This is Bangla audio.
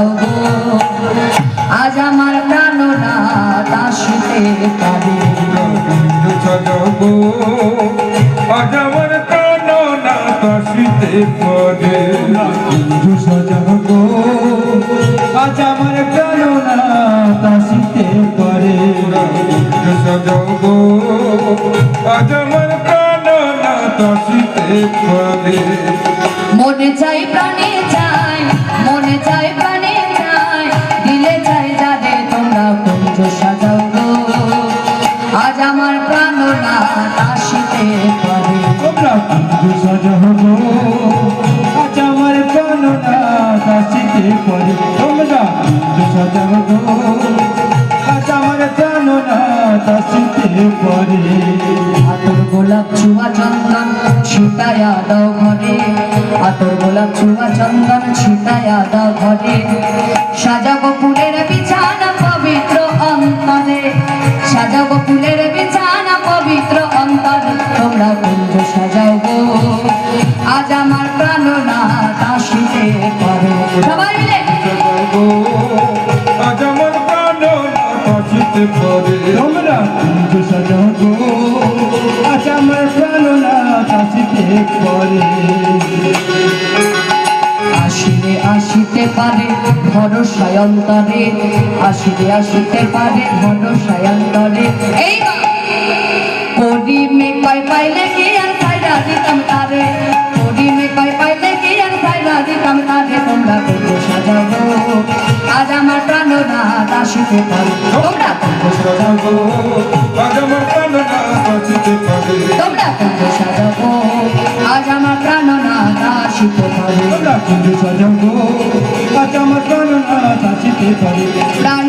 সাজাও গো আজ আমার প্রাণনাথ আসিতে পারে কুঞ্জ সাজাও গো আজ আমার প্রাণনাথ আসিতে পারে কুঞ্জ সাজাও গো আজ আমার প্রাণনাথ আসিতে পারে কুঞ্জ সাজাও গো আজ আমার প্রাণনাথ আসিতে পারে মনে চাই প্রাণে চাই মনে চাই প্রাণে চাই দিলে চাই যাদের তোমরা কুঞ্জ সাজাও গো আজ আমার প্রাণনাথ আসিতে পারে তোমরা কুঞ্জ সাজাও গো আজ আমার প্রাণনাথ আসিতে পারে তোমরা কুঞ্জ সাজাও গো আজ আমার প্রাণনাথ আসিতে পারে আতর গোলাপ ছুয়া চন্দন ছিটায়া দাও ঘরে আতর গোলাপ ছুয়া চন্দন ছিটায়া দাও ঘরে সাজাবো ফুলের বিছানা পবিত্র অন্তরে সাজাবো ফুলের বিছানা পবিত্র অন্তরে তোমরা কুঞ্জ সাজাও গো আজ আমার প্রাণনাথ আসিতে পারে সবাই মিলে আজ আমার প্রাণনাথ আসিতে পারে তোমরা কুঞ্জ সাজাও গো আজ আমার প্রাণনাথ আসিতে পারে আসিলে আসিতে পারে ভরসায় অন্তরে আসিলে আসিতে পারে ভরসায় অন্তরে এই কোডি মে কয় পাইলে কি আর সাইরা দিতাম তারে কোডি মে কয় পাইলে কি আর সাইরা দিতাম তারে তোমরা কুঞ্জ সাজাও গো আজ আমার প্রাণনাথ আসিতে পারে তোমরা কুঞ্জ সাজাও গো আজ আমার প্রাণনাথ আসিতে পারে তোমরা কুঞ্জ সাজাও গো আজ আমার প্রাণনাথ আসিতে পারে তোমরা কুঞ্জ সাজাও গো আজ আমার প্রাণনাথ আসিতে পারে প্রাণ